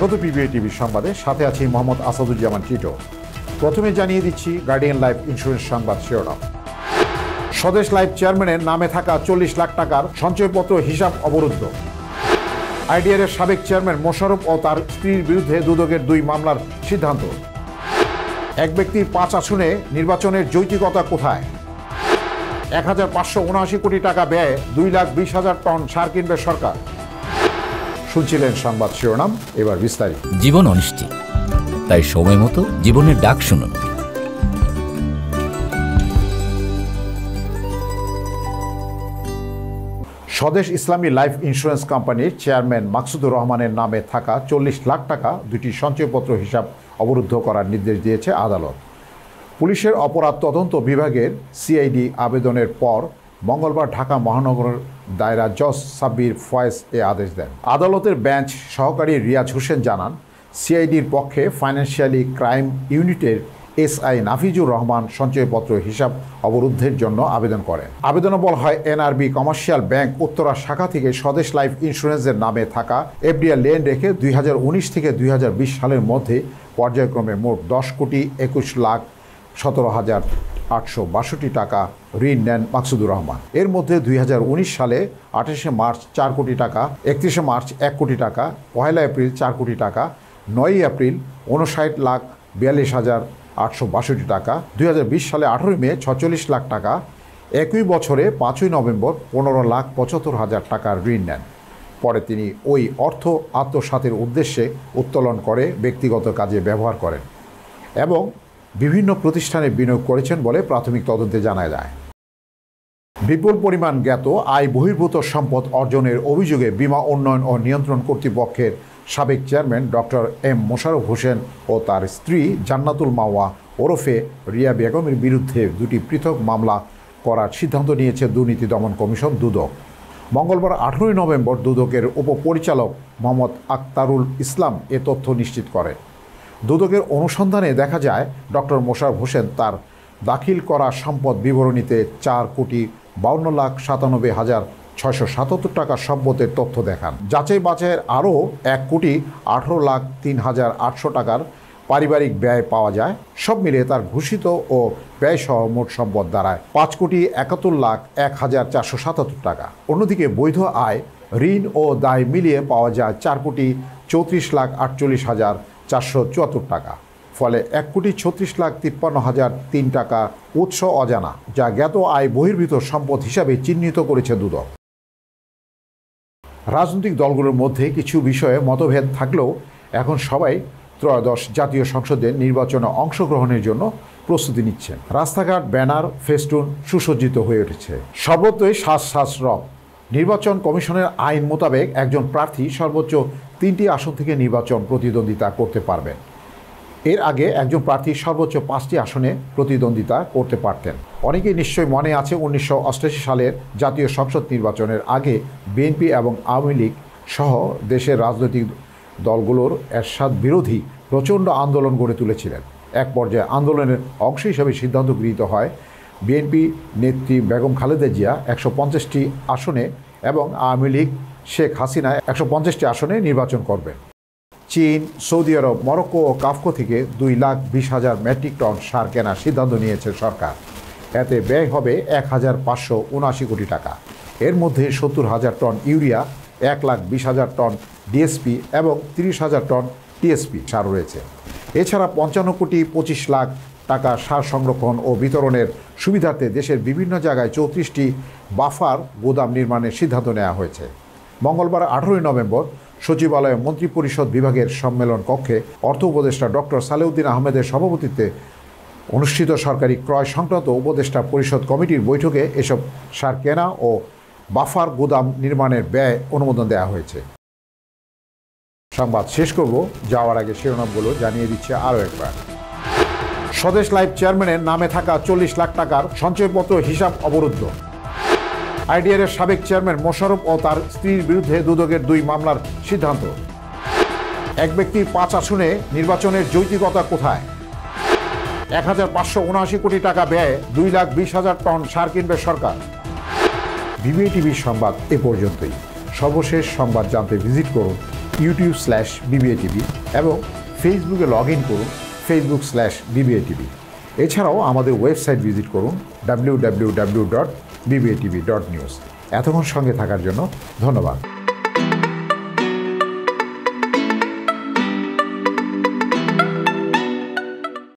স্বাগত PBI TV সংবাদে, সাথে আছি মোহাম্মদ আসাদুজ্জামান টিটো। প্রথমে জানিয়ে দিচ্ছি গার্ডিয়ান লাইফ ইন্স্যুরেন্স সংবাদ শিরোনাম। স্বদেশ লাইফ চেয়ারম্যানের নামে থাকা 40 লাখ টাকার সঞ্চয়পত্র হিসাব অবরুদ্ধ। আইডিআর সাবেক চেয়ারম্যান মোশাররফ ও তার স্ত্রীর বিরুদ্ধে দুদকের 2 মামলার সিদ্ধান্ত। এক ব্যক্তির 5 আসনে নির্বাচনের যৌক্তিকতা কোথায়? 1579 কোটি টাকা ব্যয়ে 2,20,000 টন সার কিনবে সরকার। শুনছিলেন সংবাদ শিরোনাম, এবার বিস্তারিত। জীবন অনিশ্চিত, তাই সময় মতো জীবনের ডাক শুনুন। স্বদেশ ইসলামী লাইফ ইন্স্যুরেন্স কোম্পানির চেয়ারম্যান মাকসুদুর রহমানের নামে থাকা 40 লাখ টাকা দুটি সঞ্চয়পত্র হিসাব অবরুদ্ধ করার নির্দেশ দিয়েছে আদালত। পুলিশের অপরাধ তদন্ত বিভাগের সিআইডি আবেদনের পর মঙ্গলবার ঢাকা মহানগর দায়রা জজ সাব্বির ফয়েজ এ আদেশ দেন। আদালতের বেঞ্চ সহকারী রিয়াজ হোসেন জানান, সিআইডির পক্ষে ফাইন্যান্সিয়ালি ক্রাইম ইউনিটের এসআই নাফিজুর রহমান সঞ্চয়পত্র হিসাব অবরুদ্ধের জন্য আবেদন করেন। আবেদনে বলা হয়, এনআরবি কমার্শিয়াল ব্যাংক উত্তরা শাখা থেকে স্বদেশ লাইফ ইন্স্যুরেন্সের নামে থাকা এফডিআর লেন রেখে 2019 থেকে 2020 সালের মধ্যে পর্যায়ক্রমে মোট 10,21,17,862 টাকা ঋণ নেন মাকসুদুর রহমান। এর মধ্যে 2019 সালে 28শে মার্চ 4 কোটি টাকা, 31শে মার্চ 1 কোটি টাকা, 1 এপ্রিল 4 কোটি টাকা, 9 এপ্রিল 59,42,862 টাকা, 2020 সালে 18 মে 46 লাখ টাকা, একই বছরে 5 নভেম্বর 15,75,000 টাকার ঋণ নেন। পরে তিনি ওই অর্থ আত্মসাতের উদ্দেশ্যে উত্তোলন করে ব্যক্তিগত কাজে ব্যবহার করেন এবং বিভিন্ন প্রতিষ্ঠানে বিনিয়োগ করেছেন বলে প্রাথমিক তদন্তে জানা যায়। বিপুল পরিমাণ জ্ঞাত আয় বহির্ভূত সম্পদ অর্জনের অভিযোগে বীমা উন্নয়ন ও নিয়ন্ত্রণ কর্তৃপক্ষের সাবেক chairman doctor M Mosharraf Hossain ও তার স্ত্রী জান্নাতুল মাওয়া ওরফে রিয়া বেগমের বিরুদ্ধে 2টি পৃথক মামলা করার সিদ্ধান্ত নিয়েছে দুর্নীতি দমন কমিশন দুদক। মঙ্গলবার 18 নভেম্বর দুদকের উপপরিচালক মোহাম্মদ আক্তারুল ইসলাম এ তথ্য নিশ্চিত করেন। দুদকের অনুসন্ধানে দেখা যায়, ডক্টর মোশাররফ হোসেন তার দাখিল করা সম্পদ বিবরণীতে 4,97,677 টাকা সম্পদের তথ্য দেখান। যাচাই বাছাইয়ের আরও 1,18,03,800 টাকার পারিবারিক ব্যয় পাওয়া যায়। সব মিলিয়ে তার ঘোষিত ও ব্যয়সহ মোট সম্পদ দাঁড়ায় 5,71,01,477 টাকা। অন্যদিকে বৈধ আয়, ঋণ ও দায় মিলিয়ে পাওয়া যায় 4,34,48,474 টাকা। ফলে 1,36,53,003 টাকা উৎস অজানা, যা জ্ঞাত আয় বহির্ভূত সম্পদ হিসাবে চিহ্নিত করেছে দুদক। রাজনৈতিক দলগুলোর মধ্যে কিছু বিষয়ে মতভেদ থাকলেও এখন সবাই ত্রয়োদশ জাতীয় সংসদের নির্বাচনে অংশগ্রহণের জন্য প্রস্তুতি নিচ্ছেন। রাস্তাঘাট, ব্যানার, ফেস্টুন সুসজ্জিত হয়ে উঠেছে। সর্বত্রই শ্বাস রব। নির্বাচন কমিশনের আইন মোতাবেক একজন প্রার্থী সর্বোচ্চ 3টি আসন থেকে নির্বাচন প্রতিদ্বন্দ্বিতা করতে পারবেন। এর আগে একজন প্রার্থী সর্বোচ্চ 5টি আসনে প্রতিদ্বন্দ্বিতা করতে পারতেন। অনেকেই নিশ্চয়ই মনে আছে 1988 সালের জাতীয় সংসদ নির্বাচনের আগে বিএনপি এবং আওয়ামী লীগ সহ দেশের রাজনৈতিক দলগুলোর এরশাদ বিরোধী প্রচণ্ড আন্দোলন গড়ে তুলেছিলেন। এক পর্যায়ে আন্দোলনের অংশ হিসেবে সিদ্ধান্ত গৃহীত হয় বিএনপি নেত্রী বেগম খালেদা জিয়া 150টি আসনে এবং আওয়ামী লীগ শেখ হাসিনা 150টি আসনে নির্বাচন করবেন। চীন, সৌদি আরব, মরক্কো ও কাফকো থেকে 2,20,000 মেট্রিক টন সার কেনার সিদ্ধান্ত নিয়েছে সরকার। এতে ব্যয় হবে 1,579 কোটি টাকা। এর মধ্যে 70,000 টন ইউরিয়া, 1,20,000 টন ডিএসপি এবং 30,000 টন টিএসপি সার রয়েছে। এছাড়া 55,25 লাখ টাকা সার সংরক্ষণ ও বিতরণের সুবিধার্থে দেশের বিভিন্ন জায়গায় 34টি বাফার গোদাম নির্মাণের সিদ্ধান্ত নেওয়া হয়েছে। মঙ্গলবার 18 নভেম্বর সচিবালয়ে মন্ত্রিপরিষদ বিভাগের সম্মেলন কক্ষে অর্থ উপদেষ্টা ডক্টর সালেউদ্দিন আহমেদের সভাপতিত্বে অনুষ্ঠিত সরকারি ক্রয় সংক্রান্ত উপদেষ্টা পরিষদ কমিটির বৈঠকে এসব সার কেনা ও বাফার গোদাম নির্মাণের ব্যয় অনুমোদন দেওয়া হয়েছে। সংবাদ শেষ করব, যাওয়ার আগে শিরোনামগুলো জানিয়ে দিচ্ছে আরও একবার। স্বদেশ লাইফ চেয়ারম্যানের নামে থাকা 40 লাখ টাকার সঞ্চয়পত্র হিসাব অবরুদ্ধ। আইডিআর সাবেক চেয়ারম্যান মোশাররফ ও তার স্ত্রীর বিরুদ্ধে দুদকের 2 মামলার সিদ্ধান্ত। এক ব্যক্তির 5 আসনে নির্বাচনের যৌক্তিকতা কোথায়? 1,579 কোটি টাকা ব্যয়ে 2,20,000 টন সার কিনবে সরকার। পিবিআই টিভির সংবাদ এ পর্যন্তই। সর্বশেষ সংবাদ জানতে ভিজিট করুন youtube/BBA-TV এবং ফেসবুকে লগ ইন করুন facebook/BBA-TV। এছাড়াও আমাদের ওয়েবসাইট ভিজিট করুন www.bbatv.news। এতক্ষণ সঙ্গে থাকার জন্য ধন্যবাদ।